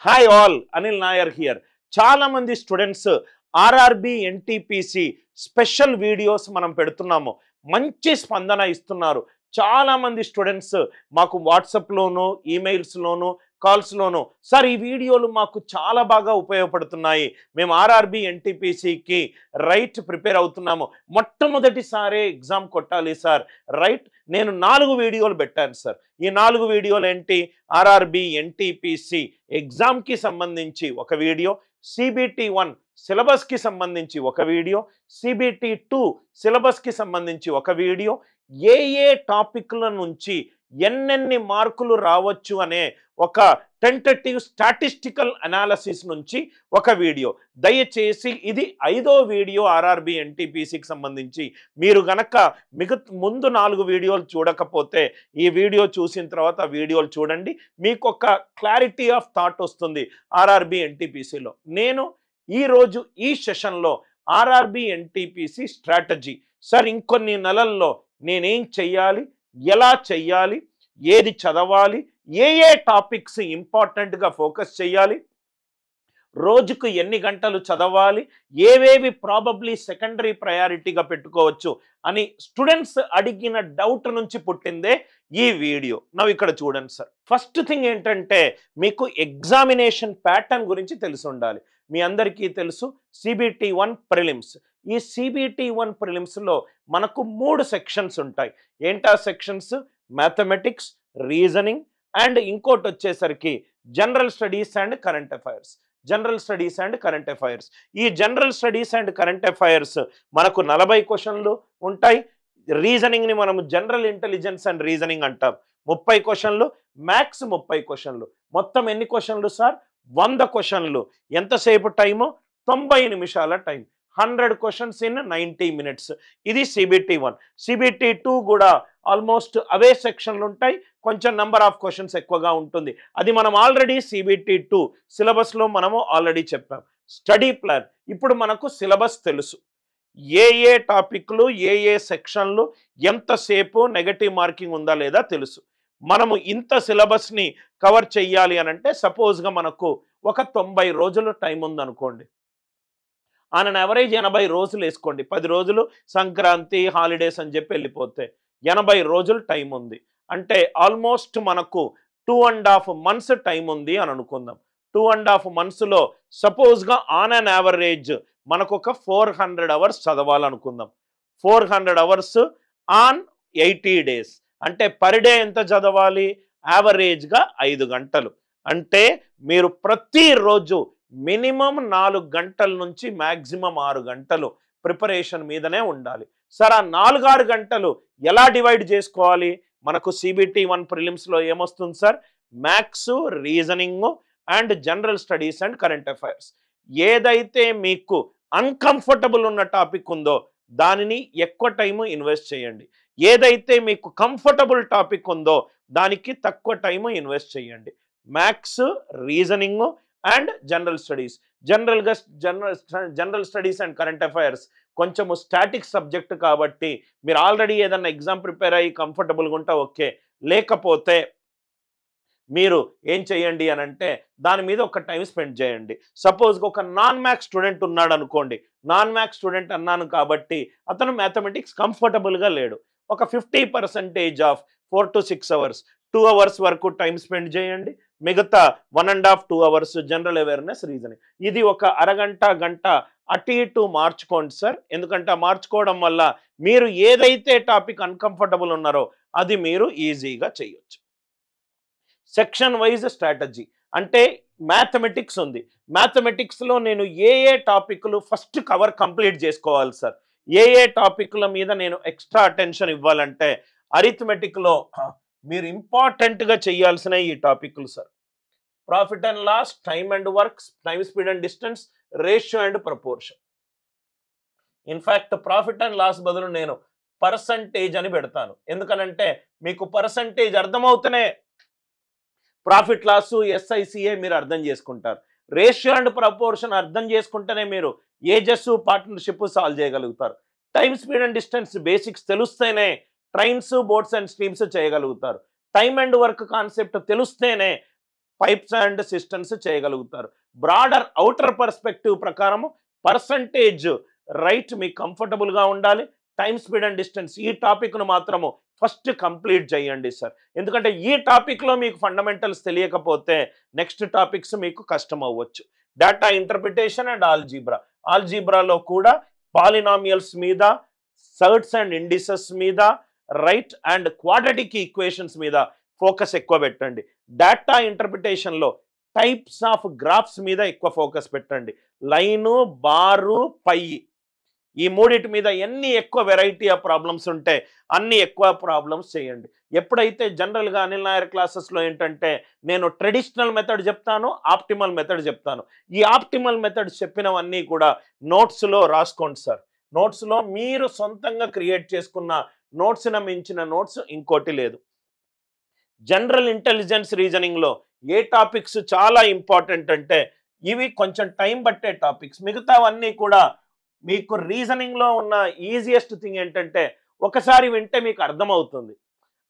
Hi all, Anil Nair here. చాలా మంది students RRB NTPC special videos మనం పెడుతున్నాము, మంచి స్పందన ఇస్తున్నారు. చాలా మంది స్టూడెంట్స్ మాకు వాట్సాప్లోను, ఈమెయిల్స్లోను, కాల్స్లోను, సార్ ఈ వీడియోలు మాకు చాలా బాగా ఉపయోగపడుతున్నాయి, మేము ఆర్ఆర్బి ఎన్టీపీసీకి ప్రిపేర్ అవుతున్నాము, మొట్టమొదటిసారే ఎగ్జామ్ కొట్టాలి సార్, నేను 4 వీడియోలు పెట్టాను సార్. ఈ 4 వీడియోలు ఏంటి? ఆర్ఆర్బి ఎన్టీపీసీ ఎగ్జామ్కి సంబంధించి ఒక వీడియో, CBT1 సిలబస్కి సంబంధించి ఒక వీడియో, CBT2 సిలబస్కి సంబంధించి ఒక వీడియో, ఏ టాపిక్ల నుంచి ఎన్నెన్ని మార్కులు రావచ్చు అనే ఒక టెంటేటివ్ స్టాటిస్టికల్ అనాలిసిస్ నుంచి ఒక వీడియో. దయచేసి ఇది 5వ వీడియో ఆర్ఆర్బి ఎన్టీపీసీకి సంబంధించి. మీరు గనక ముందు 4 వీడియోలు చూడకపోతే ఈ వీడియో చూసిన తర్వాత వీడియోలు చూడండి, మీకు ఒక క్లారిటీ ఆఫ్ థాట్ వస్తుంది ఆర్ఆర్బి ఎన్టీపీసీలో. నేను ఈరోజు ఈ సెషన్లో ఆర్ఆర్బి ఎన్టీపీసీ స్ట్రాటజీ, సార్ ఇంకొన్ని నెలల్లో నేనేం చెయ్యాలి, ఎలా చెయ్యాలి, ఏది చదవాలి, ఏ టాపిక్స్ ఇంపార్టెంట్గా ఫోకస్ చేయాలి, రోజుకు ఎన్ని గంటలు చదవాలి, ఏవేవి ప్రాబబ్లీ సెకండరీ ప్రయారిటీగా పెట్టుకోవచ్చు అని స్టూడెంట్స్ అడిగిన డౌట్ నుంచి పుట్టిందే ఈ వీడియో. నవ్వు ఇక్కడ చూడండి సార్. ఫస్ట్ థింగ్ ఏంటంటే, మీకు ఎగ్జామినేషన్ ప్యాటర్న్ గురించి తెలిసి ఉండాలి. మీ అందరికీ తెలుసు CBT1 ప్రిలిమ్స్. ఈ CBT1 ప్రిలిమ్స్లో మనకు 3 సెక్షన్స్ ఉంటాయి. ఏంటా సెక్షన్స్? మ్యాథమెటిక్స్, రీజనింగ్ అండ్ ఇంకోటి వచ్చేసరికి general studies and current affairs. General studies and current affairs. ఈ general studies and current affairs మనకు 40 క్వశ్చన్లు ఉంటాయి. రీజనింగ్ని మనము జనరల్ ఇంటెలిజెన్స్ అండ్ రీజనింగ్ అంటాం. 30 క్వశ్చన్లు, మ్యాథ్స్ 30 క్వశ్చన్లు. మొత్తం ఎన్ని క్వశ్చన్లు సార్? 100 క్వశ్చన్లు. ఎంతసేపు టైము? 90 నిమిషాల టైం. 100 questions in 90 minutes. ఇది CBT1. CBT2 కూడా ఆల్మోస్ట్ అవే సెక్షన్లు ఉంటాయి, కొంచెం నెంబర్ ఆఫ్ క్వశ్చన్స్ ఎక్కువగా ఉంటుంది. అది మనం ఆల్రెడీ CBT2 సిలబస్లో మనము ఆల్రెడీ చెప్పాం. స్టడీ ప్లాన్, ఇప్పుడు మనకు సిలబస్ తెలుసు, ఏ టాపిక్లు, ఏ సెక్షన్లు, ఎంతసేపు నెగటివ్ మార్కింగ్ ఉందా లేదా తెలుసు. మనము ఇంత సిలబస్ని కవర్ చెయ్యాలి అని అంటే, సపోజ్గా మనకు ఒక 90 రోజులు టైం ఉందనుకోండి. ఆన్ అన్ యావరేజ్ 80 రోజులు వేసుకోండి. 10 రోజులు సంక్రాంతి హాలిడేస్ అని చెప్పి వెళ్ళిపోతే 80 రోజులు టైం ఉంది. అంటే ఆల్మోస్ట్ మనకు 2.5 months టైం ఉంది అని అనుకుందాం. 2.5 monthsలో సపోజ్గా ఆన్ అన్ యావరేజ్ మనకు ఒక 400 hours చదవాలనుకుందాం. 400 hours on 80 days. అంటే పర్ డే ఎంత చదవాలి? యావరేజ్గా 5 గంటలు. అంటే మీరు ప్రతిరోజు మినిమం 4 గంటల నుంచి మ్యాక్సిమం 6 గంటలు ప్రిపరేషన్ మీదనే ఉండాలి. సార్ ఆ 4-6 గంటలు ఎలా డివైడ్ చేసుకోవాలి? మనకు CBT1 ప్రిలిమ్స్లో ఏమొస్తుంది sir? Maths, reasoning and general studies and current affairs. ఏదైతే మీకు అన్కంఫర్టబుల్ ఉన్న టాపిక్ ఉందో దానిని ఎక్కువ టైము ఇన్వెస్ట్ చేయండి. ఏదైతే మీకు కంఫర్టబుల్ టాపిక్ ఉందో దానికి తక్కువ టైము ఇన్వెస్ట్ చేయండి. Maths, reasoning and general studies. General studies and current affairs కొంచెము స్టాటిక్ సబ్జెక్ట్ కాబట్టి మీరు ఆల్రెడీ ఏదన్నా ఎగ్జామ్ ప్రిపేర్ అయ్యి కంఫర్టబుల్గా ఉంటా ఓకే, లేకపోతే మీరు ఏం చేయండి అని అంటే దాని మీద ఒక టైం స్పెండ్ చేయండి. సపోజ్గా ఒక నాన్ మ్యాథ్స్ స్టూడెంట్ ఉన్నాడు అనుకోండి. నాన్ మ్యాథ్స్ స్టూడెంట్ అన్నాను కాబట్టి అతను మ్యాథమెటిక్స్ కంఫర్టబుల్గా లేడు. ఒక 50% ఆఫ్ 4 to 6 hours, 2 hours వరకు టైం స్పెండ్ చేయండి. మిగతా 1.5-2 hours జనరల్ అవేర్నెస్, రీజనింగ్. ఇది ఒక అరగంట గంట అటు ఇటు మార్చుకోండి సార్. ఎందుకంటే మార్చుకోవడం వల్ల మీరు ఏదైతే టాపిక్ అన్కంఫర్టబుల్ ఉన్నారో అది మీరు ఈజీగా చేయొచ్చు. సెక్షన్ వైజ్ స్ట్రాటజీ అంటే మ్యాథమెటిక్స్ ఉంది. మ్యాథమెటిక్స్లో నేను ఏ టాపిక్లు ఫస్ట్ కంప్లీట్ చేసుకోవాలి సార్, ఏ టాపిక్ల మీద నేను ఎక్స్ట్రా అటెన్షన్ ఇవ్వాలంటే అరిథమెటిక్లో మీరు ఇంపార్టెంట్గా చేయాల్సిన ఈ టాపిక్లు sir: profit and loss, time and works, time, speed and distance, ratio and proportion. In fact profit and loss బదులు నేను పర్సంటేజ్ అని పెడతాను. ఎందుకనంటే మీకు పర్సంటేజ్ అర్థమవుతూనే ప్రాఫిట్ లాస్, SICA మీరు అర్థం చేసుకుంటారు. రేషియో అండ్ ప్రపోర్షన్ అర్థం చేసుకుంటేనే మీరు ఏజెస్, పార్ట్నర్షిప్ సాల్వ్ చేయగలుగుతారు. Time, speed and distance basics తెలిస్తేనే ట్రైన్స్, బోట్స్ అండ్ స్ట్రీమ్స్ చేయగలుగుతారు. టైమ్ అండ్ వర్క్ కాన్సెప్ట్ తెలిస్తేనే పైప్స్ అండ్ సిస్టమ్స్ చేయగలుగుతారు. బ్రాడర్ అవుటర్ పర్స్పెక్టివ్ ప్రకారము పర్సంటేజ్ రైట్ మీకు కంఫర్టబుల్గా ఉండాలి. టైమ్ స్పీడ్ అండ్ డిస్టెన్స్ ఈ టాపిక్ను మాత్రము ఫస్ట్ కంప్లీట్ చేయండి సార్. ఎందుకంటే ఈ టాపిక్లో మీకు ఫండమెంటల్స్ తెలియకపోతే నెక్స్ట్ టాపిక్స్ మీకు కష్టం అవ్వచ్చు. డేటా ఇంటర్ప్రిటేషన్ అండ్ ఆల్జీబ్రాలో కూడా పాలినామియల్స్ మీద, సర్ట్స్ అండ్ ఇండిసెస్ మీద, రైట్ అండ్ క్వాడ్రాటిక్ ఈక్వేషన్స్ మీద ఫోకస్ ఎక్కువ పెట్టండి. డేటా ఇంటర్ప్రిటేషన్లో టైప్స్ ఆఫ్ గ్రాఫ్స్ మీద ఎక్కువ ఫోకస్ పెట్టండి. లైను, బారు, పై ఈ మూడిటి మీద ఎన్ని ఎక్కువ వెరైటీ ఆఫ్ ప్రాబ్లమ్స్ ఉంటే అన్ని ఎక్కువ ప్రాబ్లమ్స్ చేయండి. ఎప్పుడైతే జనరల్గా అనిల్ నాయర్ క్లాసెస్లో ఏంటంటే నేను ట్రెడిషనల్ మెథడ్ చెప్తాను, ఆప్టిమల్ మెథడ్ చెప్తాను. ఈ ఆప్టిమల్ మెథడ్ చెప్పినవన్నీ కూడా నోట్స్లో రాసుకోండి సార్. నోట్స్లో మీరు సొంతంగా క్రియేట్ చేసుకున్న నోట్స్ను మించిన నోట్స్ ఇంకోటి లేదు. జనరల్ ఇంటెలిజెన్స్ రీజనింగ్లో ఏ టాపిక్స్ చాలా ఇంపార్టెంట్ అంటే ఇవి కొంచెం టైం పట్టే టాపిక్స్. మిగతావన్నీ కూడా మీకు రీజనింగ్లో ఉన్న ఈజియెస్ట్ థింగ్ ఏంటంటే ఒకసారి వింటే మీకు అర్థమవుతుంది.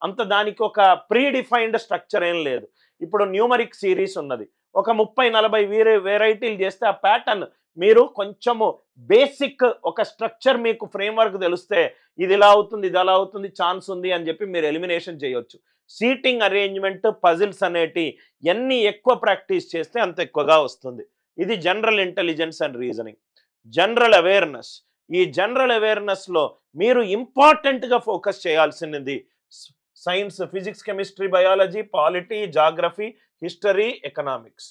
అంత దానికి ఒక ప్రీ డిఫైన్డ్ స్ట్రక్చర్ ఏం లేదు. ఇప్పుడు న్యూమరిక్ సిరీస్ ఉన్నది, ఒక 30-40 వెరైటీలు చేస్తే ఆ ప్యాటర్న్ మీరు కొంచెము బేసిక్ ఒక స్ట్రక్చర్ మీకు ఫ్రేమ్వర్క్ తెలిస్తే ఇది ఇలా అవుతుంది, ఇది అలా అవుతుంది, ఛాన్స్ ఉంది అని చెప్పి మీరు ఎలిమినేషన్ చేయొచ్చు. సీటింగ్ అరేంజ్మెంట్, పజిల్స్ అనేటి ఎన్ని ఎక్కువ ప్రాక్టీస్ చేస్తే అంత ఎక్కువగా వస్తుంది. ఇది general intelligence and reasoning. General awareness, ఈ జనరల్ అవేర్నెస్లో మీరు ఇంపార్టెంట్గా ఫోకస్ చేయాల్సినది science, physics, chemistry, biology, polity, geography, history, economics.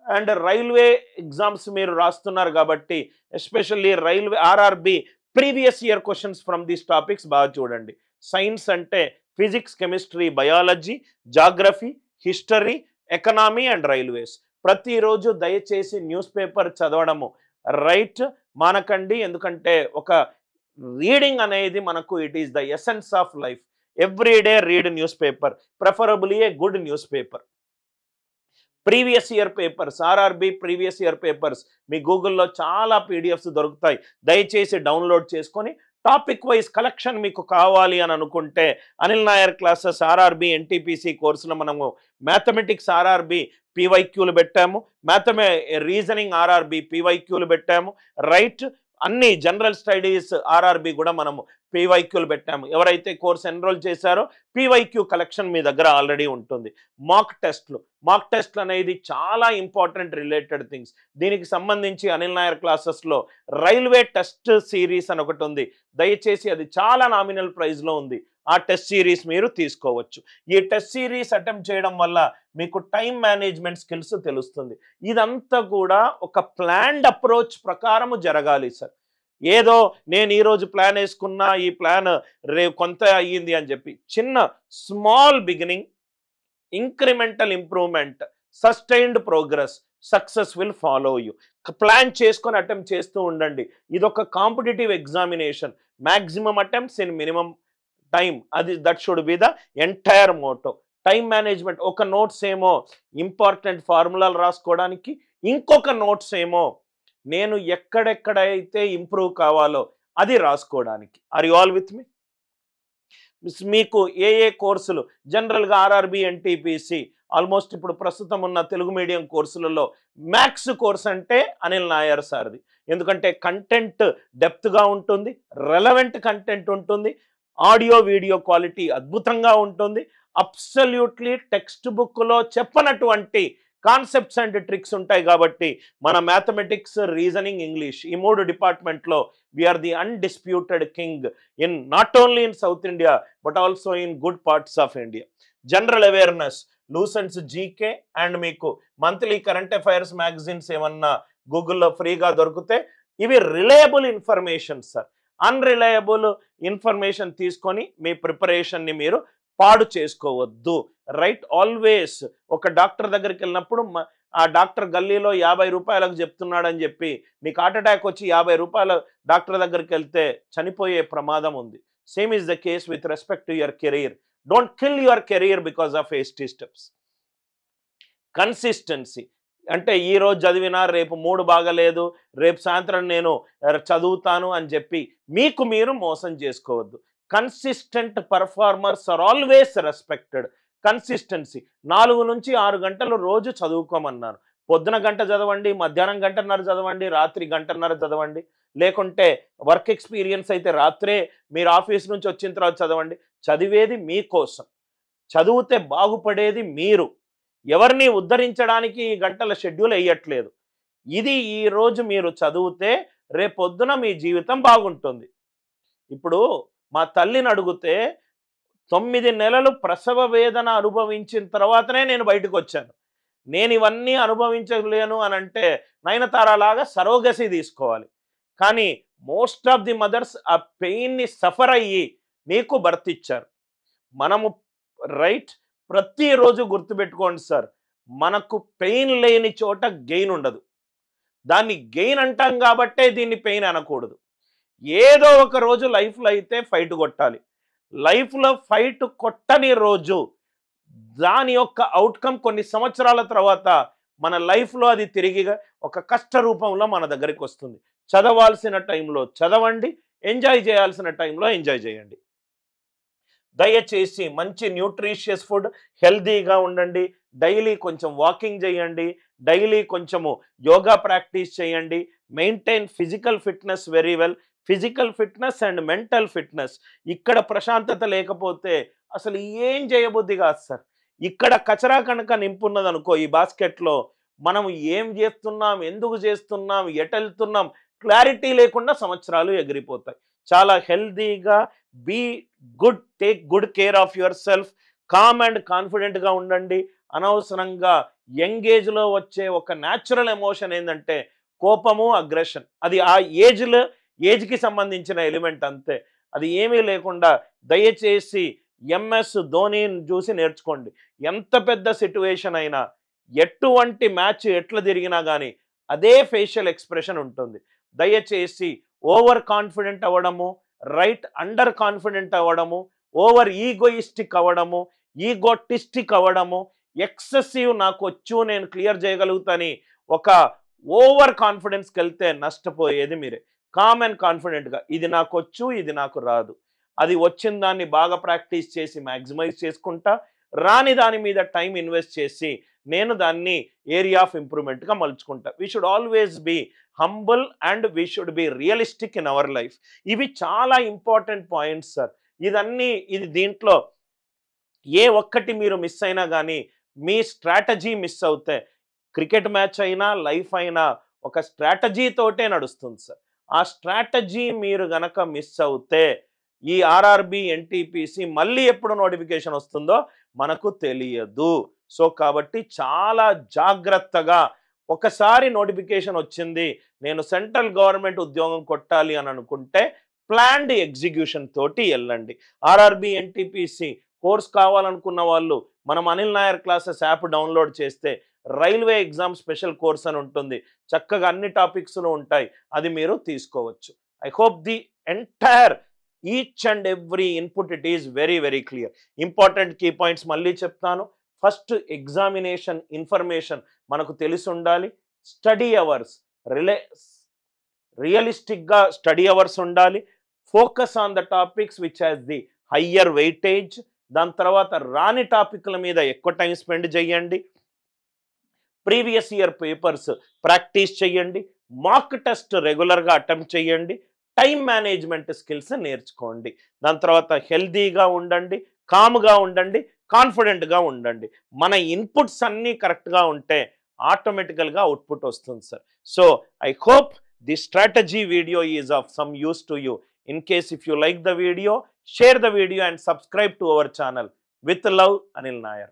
And railway exams మీరు రాస్తున్నారు కాబట్టి especially railway RRB previous year questions from these topics బాగా చూడండి. సైన్స్ అంటే physics, chemistry, biology, geography, history, economy and railways. ప్రతిరోజు దయచేసి న్యూస్ పేపర్ చదవడము right మానకండి. ఎందుకంటే ఒక రీడింగ్ అనేది మనకు it is the essence of life. Every day read news paper, preferably a good news paper. Previous year papers, RRB previous year papers మీ గూగుల్లో చాలా పీడిఎఫ్స్ దొరుకుతాయి. దయచేసి డౌన్లోడ్ చేసుకొని టాపిక్ వైజ్ కలెక్షన్ మీకు కావాలి అని అనుకుంటే Anil Nair classes RRB NTPC కోర్సులో మనము మ్యాథమెటిక్స్ ఆర్ఆర్బి పీవైక్యూలు పెట్టాము, రీజనింగ్ ఆర్ఆర్బి పీవైక్యూలు పెట్టాము, రైట్ అన్ని జనరల్ స్టడీస్ ఆర్ఆర్బి కూడా మనము పీవైక్యూలు పెట్టాము. ఎవరైతే కోర్స్ ఎన్రోల్ చేశారో పీవైక్యూ కలెక్షన్ మీ దగ్గర ఆల్రెడీ ఉంటుంది. మాక్ టెస్ట్లు అనేది చాలా ఇంపార్టెంట్ రిలేటెడ్ థింగ్స్. దీనికి సంబంధించి అనిల్ నాయర్ క్లాసెస్లో రైల్వే టెస్ట్ సిరీస్ అని ఒకటి ఉంది. దయచేసి అది చాలా నామినల్ ప్రైస్లో ఉంది. ఆ టెస్ట్ సిరీస్ మీరు తీసుకోవచ్చు. ఈ టెస్ట్ సిరీస్ అటెంప్ట్ చేయడం వల్ల మీకు టైం మేనేజ్మెంట్ స్కిల్స్ తెలుస్తుంది. ఇదంతా కూడా ఒక ప్లాన్డ్ అప్రోచ్ ప్రకారము జరగాలి సార్. ఏదో నేను ఈరోజు ప్లాన్ వేసుకున్నా, ఈ ప్లాన్ కొంత అయ్యింది అని చెప్పి చిన్న small beginning, incremental improvement, sustained progress, success will follow you. Plan చేసుకొని అటెంప్ట్ చేస్తూ ఉండండి. ఇదొక competitive examination. Maximum attempts in minimum time, అది that should be the entire motto. Time management, ఒక నోట్స్ ఏమో ఇంపార్టెంట్ ఫార్ములాలు రాసుకోవడానికి, ఇంకొక నోట్స్ ఏమో నేను ఎక్కడెక్కడైతే ఇంప్రూవ్ కావాలో అది రాసుకోవడానికి. Are you all with me? మీకు ఏ కోర్సులు జనరల్గా ఆర్ఆర్బి ఎన్టీపీసీ ఆల్మోస్ట్ ఇప్పుడు ప్రస్తుతం ఉన్న తెలుగు మీడియం కోర్సులలో మ్యాథ్స్ కోర్స్ అంటే అనిల్ నాయర్ సార్ది. ఎందుకంటే కంటెంట్ డెప్త్గా ఉంటుంది, రెలవెంట్ కంటెంట్ ఉంటుంది, ఆడియో వీడియో క్వాలిటీ అద్భుతంగా ఉంటుంది. అబ్సల్యూట్లీ టెక్స్ట్ బుక్లో చెప్పనటువంటి కాన్సెప్ట్స్ అండ్ ట్రిక్స్ ఉంటాయి. కాబట్టి మన మ్యాథమెటిక్స్, రీజనింగ్, ఇంగ్లీష్ ఈ 3 డిపార్ట్మెంట్లో we are the undisputed king in not only in South India but also in good parts of India. General awareness, Lucent's, GK and మీకు monthly current affairs magazines ఏమన్నా గూగుల్లో ఫ్రీగా దొరికితే ఇవి reliable information sir. Unreliable information తీసుకొని మీ ప్రిపరేషన్ని మీరు పాడు చేసుకోవద్దు. రైట్, ఆల్వేస్ ఒక డాక్టర్ దగ్గరికి వెళ్ళినప్పుడు ఆ డాక్టర్ గల్లీలో 50 రూపాయలకు చెప్తున్నాడని చెప్పి మీకు హార్ట్ అటాక్ వచ్చి 50 రూపాయల డాక్టర్ దగ్గరికి వెళ్తే చనిపోయే ప్రమాదం ఉంది. Same is the case with respect to your career. Don't kill your career because of hasty steps. Consistency అంటే ఈ రోజు చదివినా రేపు మూడు బాగలేదు, రేపు సాయంత్రం నేను చదువుతాను అని చెప్పి మీకు మీరు మోసం చేసుకోవద్దు. Consistent performers are always respected. Consistency 4 నుంచి 6 గంటలు రోజు చదువుకోమన్నాను. పొద్దున గంట చదవండి, మధ్యాహ్నం గంటన్నర చదవండి, రాత్రి గంటన్నర చదవండి. లేకుంటే వర్క్ ఎక్స్పీరియన్స్ అయితే రాత్రే మీరు ఆఫీస్ నుంచి వచ్చిన తర్వాత చదవండి. చదివేది మీకోసం, చదివితే బాగుపడేది మీరు. ఎవరిని ఉద్ధరించడానికి ఈ గంటల షెడ్యూల్ వేయట్లేదు. ఇది ఈరోజు మీరు చదివితే రేపొద్దున మీ జీవితం బాగుంటుంది. ఇప్పుడు మా తల్లిని అడిగితే 9 నెలలు ప్రసవ వేదన అనుభవించిన తర్వాతనే నేను బయటకు వచ్చాను. నేను ఇవన్నీ అనుభవించలేను అని అంటే నయనతార లాగా సరోగసి తీసుకోవాలి. కానీ మోస్ట్ ఆఫ్ ది మదర్స్ ఆ పెయిన్ని సఫర్ అయ్యి మీకు బర్త్ ఇచ్చారు. మనము రైట్ ప్రతిరోజు గుర్తుపెట్టుకోండి సార్, మనకు పెయిన్ లేని చోట గెయిన్ ఉండదు. దాన్ని గెయిన్ అంటాం కాబట్టే దీన్ని పెయిన్ అనకూడదు. ఏదో ఒక రోజు లైఫ్లో అయితే ఫైట్ కొట్టాలి. లైఫ్లో ఫైట్ కొట్టని రోజు దాని యొక్క అవుట్కమ్ కొన్ని సంవత్సరాల తర్వాత మన లైఫ్లో అది తిరిగి ఒక కష్ట రూపంలో మన దగ్గరికి వస్తుంది. చదవాల్సిన టైంలో చదవండి, ఎంజాయ్ చేయాల్సిన టైంలో ఎంజాయ్ చేయండి. దయచేసి మంచి న్యూట్రిషియస్ ఫుడ్, హెల్దీగా ఉండండి, డైలీ కొంచెం వాకింగ్ చేయండి, డైలీ కొంచెము యోగా ప్రాక్టీస్ చేయండి, maintain physical fitness very well. Physical fitness and mental fitness. ఇక్కడ ప్రశాంతత లేకపోతే అసలు ఏం చేయబుద్ధి కాదు సార్. ఇక్కడ కచరా కనుక నింపున్నదనుకో ఈ బాస్కెట్లో, మనం ఏం చేస్తున్నాం, ఎందుకు చేస్తున్నాం, ఎటెళ్తున్నాం క్లారిటీ లేకుండా సంవత్సరాలు ఎగిరిపోతాయి. చాలా హెల్దీగా be good, take good care of yourself, calm and కాన్ఫిడెంట్గా ఉండండి. అనవసరంగా యంగేజ్లో వచ్చే ఒక న్యాచురల్ ఎమోషన్ ఏంటంటే కోపము, అగ్రెషన్. అది ఆ ఏజ్కి సంబంధించిన ఎలిమెంట్ అంతే. అది ఏమీ లేకుండా దయచేసి ఎంఎస్ ధోనిని చూసి నేర్చుకోండి. ఎంత పెద్ద సిట్యువేషన్ అయినా, ఎటువంటి మ్యాచ్ ఎట్లా తిరిగినా కానీ అదే ఫేషియల్ ఎక్స్ప్రెషన్ ఉంటుంది. దయచేసి ఓవర్ కాన్ఫిడెంట్ అవ్వడము, రైట్ అండర్ కాన్ఫిడెంట్ అవ్వడము, ఓవర్ ఈగోయిస్టిక్ అవ్వడము, ఈగోటిస్టిక్ అవ్వడము, ఎక్సెసివ్ నాకు వచ్చు నేను క్లియర్ చేయగలుగుతాని ఒక ఓవర్ కాన్ఫిడెన్స్కి వెళ్తే నష్టపోయేది మీరే. కామ్ అండ్ కాన్ఫిడెంట్గా ఇది నాకు వచ్చు, ఇది నాకు రాదు, అది వచ్చిన దాన్ని బాగా ప్రాక్టీస్ చేసి మ్యాక్సిమైజ్ చేసుకుంటా, రాని దాని మీద టైం ఇన్వెస్ట్ చేసి నేను దాన్ని ఏరియా ఆఫ్ ఇంప్రూవ్మెంట్గా మలుచుకుంటా. We should always be humble and we should be realistic in our life. ఇవి చాలా ఇంపార్టెంట్ పాయింట్స్ సార్. ఇది దీంట్లో ఏ ఒక్కటి మీరు మిస్ అయినా కానీ మీ స్ట్రాటజీ మిస్ అవుతే క్రికెట్ మ్యాచ్ అయినా లైఫ్ అయినా ఒక స్ట్రాటజీతోటే నడుస్తుంది సార్. ఆ స్ట్రాటజీ మీరు గనక మిస్ అవుతే ఈ ఆర్ఆర్బి ఎన్టీపీసీ మళ్ళీ ఎప్పుడు నోటిఫికేషన్ వస్తుందో మనకు తెలియదు. సో కాబట్టి చాలా జాగ్రత్తగా, ఒకసారి నోటిఫికేషన్ వచ్చింది నేను సెంట్రల్ గవర్నమెంట్ ఉద్యోగం కొట్టాలి అని అనుకుంటే ప్లాన్డ్ ఎగ్జిక్యూషన్ తోటి వెళ్ళండి. ఆర్ఆర్బి ఎన్టీపీసీ కోర్స్ కావాలనుకున్న వాళ్ళు మనం Anil Nair classes app download చేస్తే రైల్వే ఎగ్జామ్ స్పెషల్ కోర్స్ అని ఉంటుంది. చక్కగా అన్ని టాపిక్స్లో ఉంటాయి, అది మీరు తీసుకోవచ్చు. I hope the entire each and every input it is very very clear. Important key points మళ్ళీ చెప్తాను. ఫస్ట్, ఎగ్జామినేషన్ ఇన్ఫర్మేషన్ మనకు తెలిసి ఉండాలి. స్టడీ అవర్స్ రియలిస్టిక్గా స్టడీ అవర్స్ ఉండాలి. Focus on the topics which has the higher weightage. దాని తర్వాత రాని టాపిక్ల మీద ఎక్కువ టైం స్పెండ్ చేయండి. ప్రీవియస్ ఇయర్ పేపర్స్ ప్రాక్టీస్ చేయండి. మాక్ టెస్ట్ రెగ్యులర్గా అటెంప్ట్ చేయండి. టైం మేనేజ్మెంట్ స్కిల్స్ నేర్చుకోండి. దాని తర్వాత హెల్దీగా ఉండండి, కామ్గా ఉండండి, కాన్ఫిడెంట్గా ఉండండి. మన ఇన్పుట్స్ అన్నీ కరెక్ట్గా ఉంటే ఆటోమేటికల్గా అవుట్పుట్ వస్తుంది sir. So I hope the strategy video is of some use to you. In case if you like the video, share the video and subscribe to our channel. With love, Anil Nair.